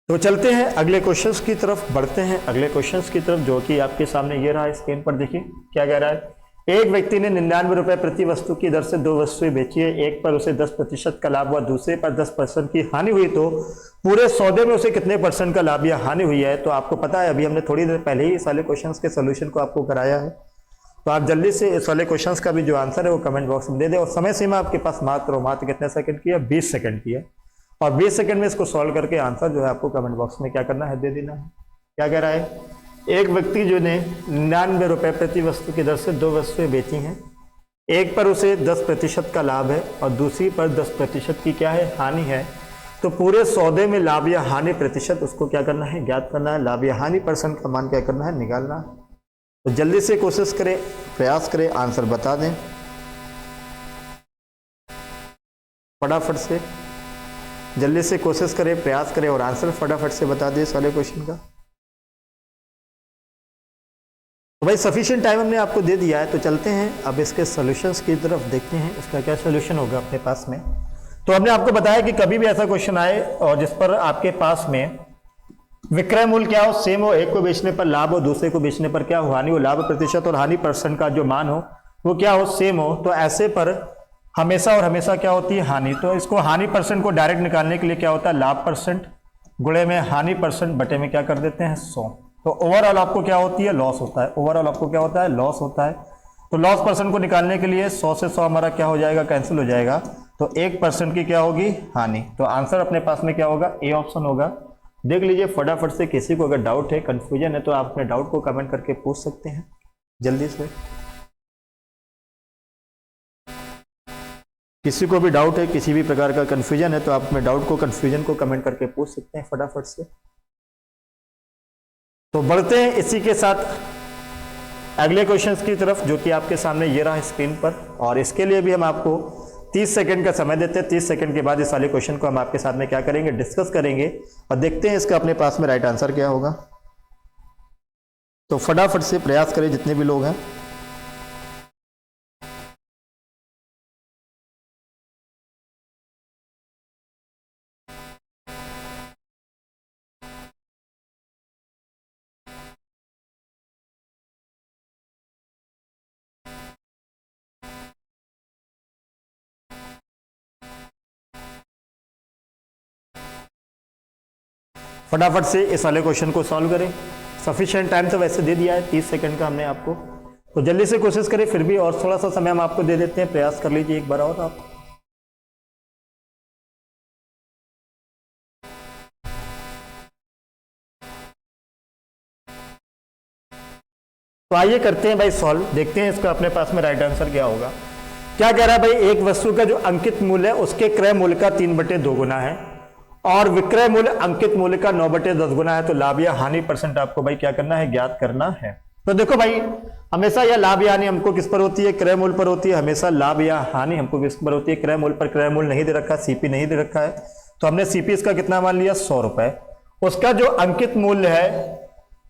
तो चलते हैं अगले क्वेश्चंस की तरफ, बढ़ते हैं अगले क्वेश्चंस की तरफ, जो कि आपके सामने ये रहा है स्क्रीन पर। देखिए क्या कह रहा है, एक व्यक्ति ने 99 रुपए प्रति वस्तु की दर से 2 वस्तुएं बेची है। एक पर उसे 10% का लाभ हुआ, दूसरे पर 10% की हानि हुई। तो पूरे सौदे में उसे कितने % का लाभ या हानि हुई है। तो आपको पता है, अभी हमने थोड़ी देर पहले ही इस वाले क्वेश्चंस के सोल्यूशन को आपको कराया है। तो आप जल्दी से इस वाले क्वेश्चंस का भी जो आंसर है वो कमेंट बॉक्स में दे दें। और समय सीमा आपके पास मात्र कितने सेकंड की है 20 सेकंड की है। और 20 सेकंड में इसको सॉल्व करके आंसर जो है आपको कमेंट बॉक्स में क्या करना है दे देना है। क्या कह रहा है, एक व्यक्ति जो ने 99 रुपए प्रति वस्तु की दर से 2 वस्तुएं बेची हैं। एक पर उसे 10% का लाभ है और दूसरी पर 10% की क्या है हानि है। तो पूरे सौदे में लाभ या हानि प्रतिशत उसको क्या करना है ज्ञात करना है। लाभ या हानि % का मान क्या करना है निकालना। तो जल्दी से कोशिश करें, प्रयास करें, आंसर बता दें फटाफट से। जल्दी से कोशिश करें, प्रयास करें और आंसर फटाफट से बता दें इस वाले क्वेश्चन का। तो भाई सफिशिएंट टाइम हमने आपको दे दिया है। तो चलते हैं अब इसके सॉल्यूशंस की तरफ, देखते हैं इसका क्या सॉल्यूशन होगा अपने पास में। तो हमने आपको बताया कि कभी भी ऐसा क्वेश्चन आए और जिस पर आपके पास में विक्रय मूल्य क्या हो, सेम हो, एक को बेचने पर लाभ हो, दूसरे को बेचने पर क्या हो, हानि हो। लाभ प्रतिशत और हानि परसेंट का जो मान हो वो क्या हो, सेम हो। तो ऐसे पर हमेशा और हमेशा क्या होती है, हानि। तो इसको हानि परसेंट को डायरेक्ट निकालने के लिए क्या होता है, लाभ परसेंट गुणे में हानि परसेंट बटे में क्या कर देते हैं 100। तो ओवरऑल आपको क्या होती है, लॉस होता है। ओवरऑल आपको क्या होता है, लॉस होता है। तो लॉस परसेंट को निकालने के लिए 100 से 100 हमारा क्या हो जाएगा, कैंसिल हो जाएगा। तो 1% की क्या होगी, हानि। तो आंसर अपने पास में क्या होगा, ए ऑप्शन होगा। देख लीजिए फटाफट से, किसी को अगर डाउट है, कंफ्यूजन है, तो आप अपने डाउट को कमेंट करके पूछ सकते हैं जल्दी से। किसी को भी डाउट है, किसी भी प्रकार का कंफ्यूजन है, तो आप अपने डाउट को, कंफ्यूजन को कमेंट करके पूछ सकते हैं फटाफट से। तो बढ़ते हैं इसी के साथ अगले क्वेश्चंस की तरफ, जो कि आपके सामने ये रहा स्क्रीन पर। और इसके लिए भी हम आपको 30 सेकंड का समय देते हैं। 30 सेकंड के बाद इस वाले क्वेश्चन को हम आपके साथ में क्या करेंगे, डिस्कस करेंगे और देखते हैं इसका अपने पास में राइट आंसर क्या होगा। तो फटाफट से प्रयास करें जितने भी लोग हैं। फटाफट से इस वाले क्वेश्चन को सॉल्व करें। सफिशिएंट टाइम तो वैसे दे दिया है, 30 सेकंड का हमने आपको, तो जल्दी से कोशिश करें। फिर भी और थोड़ा सा समय हम आपको दे देते हैं, प्रयास कर लीजिए एक बार और आप। तो आइए करते हैं भाई सॉल्व, देखते हैं इसका अपने पास में राइट आंसर क्या होगा। क्या कह रहा है भाई, एक वस्तु का जो अंकित मूल्य है उसके क्रय मूल्य का 3/2 गुना है और विक्रय मूल्य अंकित मूल्य का 9/10 गुना है। तो लाभ या हानि परसेंट आपको भाई क्या करना है, ज्ञात करना है। तो देखो भाई, हमेशा यह लाभ या हानि हमको किस पर होती है, क्रय मूल्य पर होती है। हमेशा लाभ या हानि हमको किस पर होती है, क्रय मूल्य पर। क्रय मूल्य नहीं दे रखा, सीपी नहीं दे रखा है, तो हमने सीपी इसका कितना मान लिया, 100 रुपए। उसका जो अंकित मूल्य है,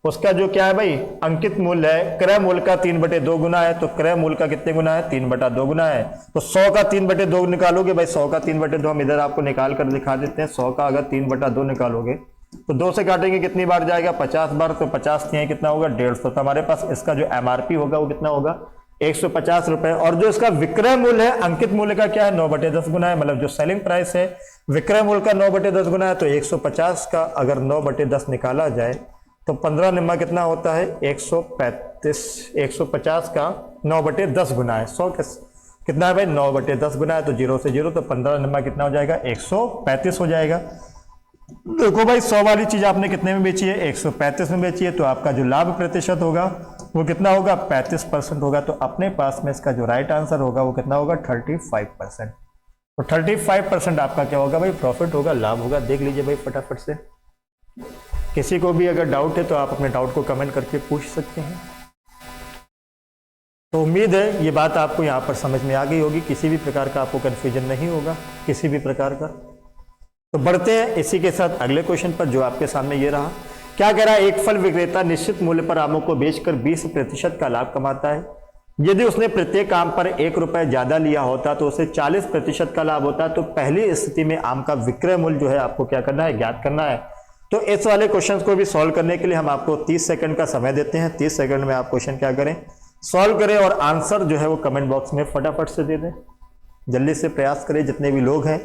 उसका जो क्या है भाई, अंकित मूल्य है, क्रय मूल्य का 3/2 गुना है। तो क्रय मूल्य का कितने गुना है, 3/2 गुना है। तो 100 का 3/2 निकालोगे भाई, 100 का 3/2 हम इधर आपको निकाल कर दिखा देते हैं। 100 का अगर 3/2 निकालोगे तो 2 से काटेंगे कितनी बार जाएगा, 50 बार। तो 50 है कितना होगा, 150। तो हमारे पास इसका जो एमआरपी होगा वो कितना होगा, 150 रुपए। और जो इसका विक्रय मूल्य है, अंकित मूल्य का क्या है, 9/10 गुना है। मतलब जो सेलिंग प्राइस है विक्रय मूल्य का 9/10 गुना है। तो 150 का अगर 9/10 निकाला जाए तो 15 निम्मा कितना होता है, 135। 150 का 9/10 गुना है, 100 कितना है भाई, 9/10 गुना है। तो 0 से 0, तो 15 निम्मा कितना हो जाएगा, 135 हो जाएगा। देखो भाई, 100 वाली चीज आपने कितने में बेची है, 135 में बेची है। तो आपका जो लाभ प्रतिशत होगा वो कितना होगा, 35% होगा। तो अपने पास में इसका जो राइट आंसर होगा वो कितना होगा, 35%। तो 35% आपका क्या होगा भाई, प्रॉफिट होगा, लाभ होगा। देख लीजिए भाई फटाफट से। किसी को भी अगर डाउट है तो आप अपने डाउट को कमेंट करके पूछ सकते हैं। तो उम्मीद है ये बात आपको यहाँ पर समझ में आ गई होगी, किसी भी प्रकार का आपको कन्फ्यूजन नहीं होगा किसी भी प्रकार का। तो बढ़ते हैं इसी के साथ अगले क्वेश्चन पर, जो आपके सामने ये रहा। क्या कह रहा है, एक फल विक्रेता निश्चित मूल्य पर आमों को बेचकर 20% का लाभ कमाता है। यदि उसने प्रत्येक आम पर 1 रुपए ज्यादा लिया होता तो उसे 40% का लाभ होता। तो पहली स्थिति में आम का विक्रय मूल्य जो है आपको क्या करना है, ज्ञात करना है। तो इस वाले क्वेश्चन को भी सॉल्व करने के लिए हम आपको 30 सेकंड का समय देते हैं। 30 सेकंड में आप क्वेश्चन क्या करें, सॉल्व करें और आंसर जो है वो कमेंट बॉक्स में फटाफट से दे दें। जल्दी से प्रयास करें, जितने भी लोग हैं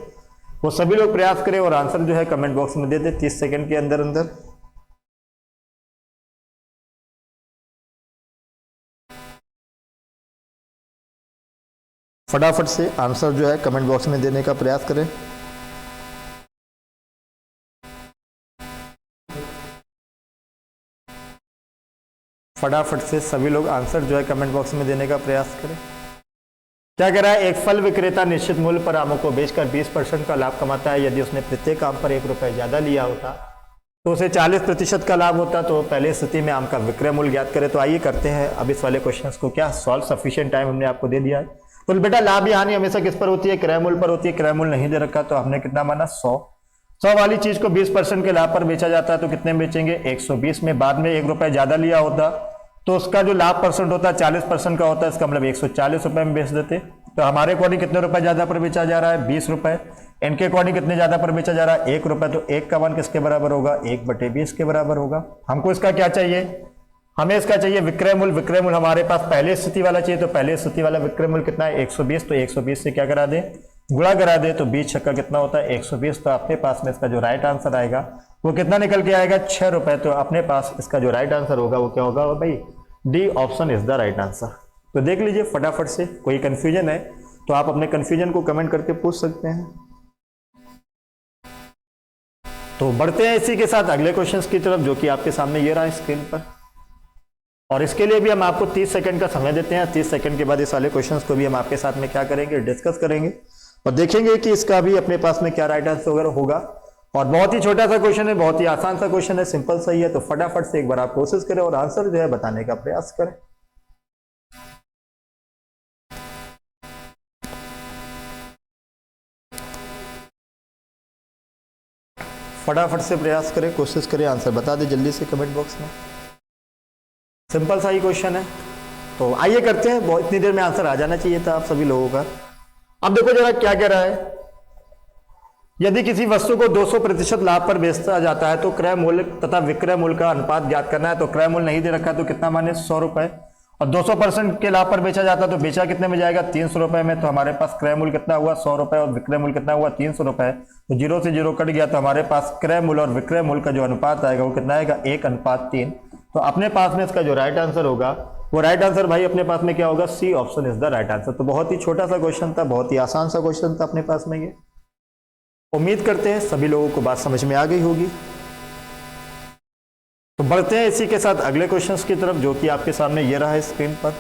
वो सभी लोग प्रयास करें और आंसर जो है कमेंट बॉक्स में दे दें 30 सेकंड के अंदर अंदर। फटाफट से आंसर जो है कमेंट बॉक्स में देने का प्रयास करें। फटाफट से सभी लोग आंसर जो है कमेंट बॉक्स में देने का प्रयास करें। क्या कह रहा है, एक फल विक्रेता निश्चित मूल्य पर आमों को बेचकर 20% का लाभ कमाता है। यदि उसने प्रत्येक आम पर 1 रुपए ज्यादा लिया होता तो उसे 40% का लाभ होता। तो पहले स्थिति में आम का विक्रय मूल्य ज्ञात करें। तो आइए करते हैं अब इस वाले क्वेश्चन को क्या सॉल्व। सफिशिएंट टाइम हमने आपको दे दिया है। तो बेटा, लाभ या हानि हमेशा किस पर होती है, क्रय मूल्य पर होती है। क्रय मूल्य नहीं दे रखा, तो हमने कितना माना, 100 वाली चीज को 20% के लाभ पर बेचा जाता है। तो कितने में बेचेंगे, 120 में। बाद में 1 रुपए ज्यादा लिया होता तो उसका जो लाभ परसेंट होता है 40% का होता है। इसका मतलब 140 रुपए में बेच देते। तो हमारे अकॉर्डिंग कितने रुपए ज्यादा पर बेचा जा रहा है? 20 रुपए। इनके अकॉर्डिंग कितने ज्यादा पर बेचा जा रहा है? 1 रुपए। तो 1 का मान किसके बराबर होगा? 1/20 के बराबर होगा। हमको इसका क्या चाहिए? हमें इसका चाहिए विक्रय मूल्य। विक्रय मूल्य हमारे पास पहले स्थिति वाला चाहिए, तो पहले स्थिति वाला विक्रय मूल्य कितना है? 120। तो 120 से क्या करा दे? गुणा करा दे। तो 20 छक्का कितना होता है? 120। तो अपने पास में इसका जो राइट आंसर आएगा वो कितना निकल के आएगा? 6 रुपए। तो अपने पास इसका जो राइट आंसर होगा वो क्या होगा भाई? D option is the right answer. तो देख लीजिए फटाफट से, कोई कंफ्यूजन है तो आप अपने कंफ्यूजन को कमेंट करके पूछ सकते हैं। तो बढ़ते हैं इसी के साथ अगले क्वेश्चंस की तरफ, जो कि आपके सामने ये रहा स्क्रीन पर। और इसके लिए भी हम आपको 30 सेकंड का समय देते हैं। 30 सेकंड के बाद इस वाले क्वेश्चंस को भी हम आपके साथ में क्या करेंगे? डिस्कस करेंगे और देखेंगे कि इसका भी अपने पास में क्या राइट आंसर वगैरह होगा। और बहुत ही छोटा सा क्वेश्चन है, बहुत ही आसान सा क्वेश्चन है, सिंपल सा ही है। तो फटाफट से एक बार आप कोशिश करें और आंसर जो है बताने का प्रयास करें। फटाफट से प्रयास करें, कोशिश करें, आंसर बता दें जल्दी से कमेंट बॉक्स में। सिंपल सा ही क्वेश्चन है, तो आइए करते हैं। बहुत इतनी देर में आंसर आ जाना चाहिए था आप सभी लोगों का। अब देखो जरा क्या कह रहा है। यदि किसी वस्तु को 200% लाभ पर बेचता जाता है तो क्रय मूल्य तथा विक्रय मूल्य का अनुपात ज्ञात करना है। तो क्रय मूल्य नहीं दे रखा है तो कितना माने? 100 रुपए। और 200% के लाभ पर बेचा जाता है तो बेचा कितने में जाएगा? 300 रुपए में। तो हमारे पास क्रय मूल्य कितना हुआ? 100 रुपए। और विक्रय मूल्य कितना हुआ? 300 रुपए। तो 0 से 0 कट गया, तो हमारे पास क्रय मूल्य और विक्रय मूल्य का जो अनुपात आएगा वो कितना आएगा? 1:3। तो अपने पास में इसका जो राइट आंसर होगा वो राइट आंसर भाई अपने पास में क्या होगा? C option is the right answer. तो बहुत ही छोटा सा क्वेश्चन था, बहुत ही आसान सा क्वेश्चन था अपने पास में ये। उम्मीद करते हैं सभी लोगों को बात समझ में आ गई होगी। तो बढ़ते हैं इसी के साथ अगले क्वेश्चंस की तरफ, जो कि आपके सामने ये रहा है स्क्रीन पर।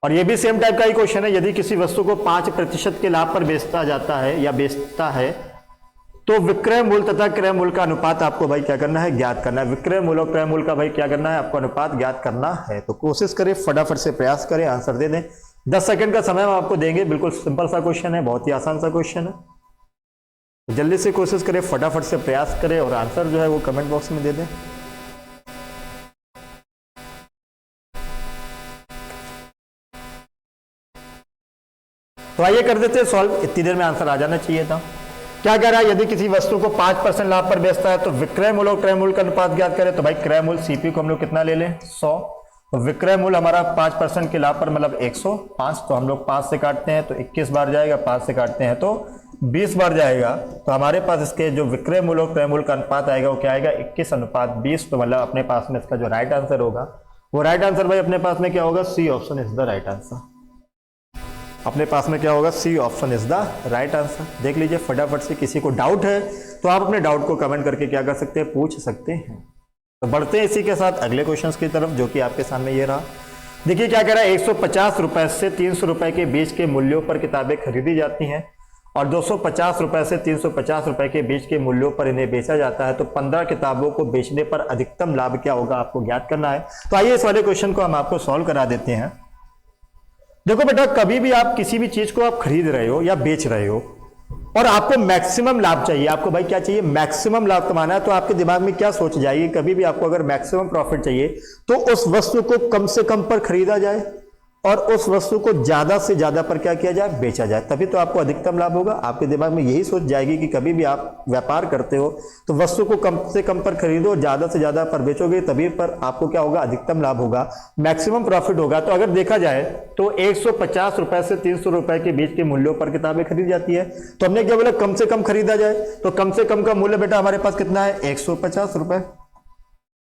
और ये भी सेम टाइप का ही क्वेश्चन है। यदि किसी वस्तु को 5% के लाभ पर बेचता जाता है या बेचता है तो विक्रय मूल्य तथा क्रय मूल्य का अनुपात आपको भाई क्या करना है? ज्ञात करना है। विक्रय मूल्य और क्रय मूल्य का भाई क्या करना है? आपको अनुपात ज्ञात करना है। तो कोशिश करें, फटाफट से प्रयास करें, आंसर दे दें। 10 सेकंड का समय हम आपको देंगे। बिल्कुल सिंपल सा क्वेश्चन है, बहुत ही आसान सा क्वेश्चन है। जल्दी से कोशिश करें, फटाफट से प्रयास करें और आंसर जो है वो कमेंट बॉक्स में दे दें। तो आइए कर देते हैं सॉल्व। इतनी देर में आंसर आ जाना चाहिए था। क्या कह रहा है? यदि किसी वस्तु को 5% लाभ पर बेचता है तो विक्रय मूल्य और क्रय मूल्य का अनुपात ज्ञात करें। तो भाई क्रय मूल्य सीपी को हम लोग कितना ले लें? 100। तो विक्रय मूल्य हमारा 5% के लाभ पर मतलब 105। तो हम लोग 5 से काटते हैं तो 21 बार जाएगा, 5 से काटते हैं तो 20 बार जाएगा। तो हमारे पास इसके जो विक्रय मूल्य और क्रय मूल्य का अनुपात आएगा वो क्या आएगा? 21:20। तो मतलब अपने पास में इसका जो राइट आंसर होगा वो राइट आंसर भाई अपने पास में क्या होगा? C option is the right answer. अपने पास में क्या होगा? C option is the right answer. देख लीजिए फटाफट से। किसी को डाउट है तो आप अपने डाउट को कमेंट करके क्या कर सकते हैं? पूछ सकते हैं। तो बढ़ते हैं इसी के साथ अगले क्वेश्चंस की तरफ, जो कि आपके सामने ये रहा। देखिए क्या कह रहा है। 150 रुपए से 300 रुपए के बीच के मूल्यों पर किताबें खरीदी जाती हैं और 250 रुपए से 350 रुपए के बीच के मूल्यों पर इन्हें बेचा जाता है। तो 15 किताबों को बेचने पर अधिकतम लाभ क्या होगा? आपको ज्ञात करना है। तो आइए इस वाले क्वेश्चन को हम आपको सॉल्व करा देते हैं। देखो बेटा, कभी भी आप किसी भी चीज को आप खरीद रहे हो या बेच रहे हो और आपको मैक्सिमम लाभ चाहिए, आपको भाई क्या चाहिए? मैक्सिमम लाभ कमाना है। तो आपके दिमाग में क्या सोच जाएगी? कभी भी आपको अगर मैक्सिमम प्रॉफिट चाहिए तो उस वस्तु को कम से कम पर खरीदा जाए और उस वस्तु को ज्यादा से ज्यादा पर क्या किया जाए? बेचा जाए, तभी तो आपको अधिकतम लाभ होगा। आपके दिमाग में यही सोच जाएगी कि कभी भी आप व्यापार करते हो तो वस्तु को कम से कम पर खरीदो, ज्यादा से ज्यादा पर बेचोगे, तभी पर आपको क्या होगा? अधिकतम लाभ होगा, मैक्सिमम प्रॉफिट होगा। तो अगर देखा जाए तो 150 रुपए से 300 रुपए के बीच के मूल्यों पर किताबें खरीदी जाती है। तो हमने क्या बोला? कम से कम खरीदा जाए। तो कम से कम का मूल्य बेटा हमारे पास कितना है? 150 रुपए।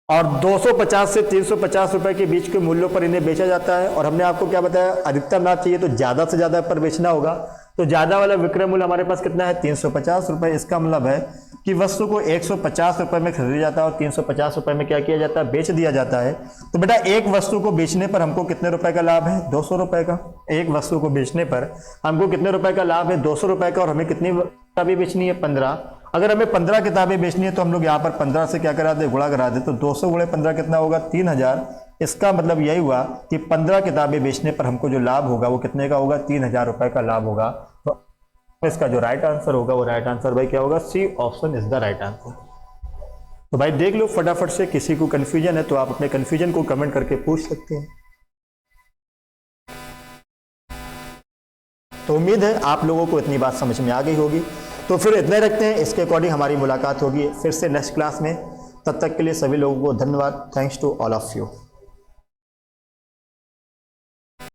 और 250 से 350 रुपए के बीच के मूल्यों पर इन्हें बेचा जाता है। और हमने आपको क्या बताया? अधिकतम लाभ चाहिए तो ज्यादा से ज्यादा पर बेचना होगा। तो ज्यादा वाला विक्रय मूल्य हमारे पास कितना है? 350 रुपए। इसका मतलब है कि वस्तु को 150 रुपए में खरीदा जाता है और 350 रुपए में क्या किया जाता है? बेच दिया जाता है। तो बेटा एक वस्तु को बेचने पर हमको कितने रुपए का लाभ है? 200 रुपए का। एक वस्तु को बेचने पर हमको कितने रुपए का लाभ है? 200 रुपए का। और हमें कितनी किताबें बेचनी है? 15। अगर हमें 15 किताबें बेचनी है तो हम लोग यहाँ पर 15 से क्या करा दे? गुणा करा दे। तो 200 गुणे 15 कितना होगा? 3000। इसका मतलब यही हुआ कि 15 किताबें बेचने पर हमको जो लाभ होगा वो कितने का होगा? 3000 रुपए का लाभ होगा। तो इसका जो राइट आंसर होगा वो राइट आंसर भाई क्या होगा? C option is the right answer. तो भाई देख लो फटाफट से। किसी को कंफ्यूजन है तो आप अपने कंफ्यूजन को कमेंट करके पूछ सकते हैं। तो उम्मीद है आप लोगों को इतनी बात समझ में आ गई होगी। तो फिर इतने रखते हैं, इसके अकॉर्डिंग हमारी मुलाकात होगी फिर से नेक्स्ट क्लास में। तब तक के लिए सभी लोगों को धन्यवाद। Thanks to all of you.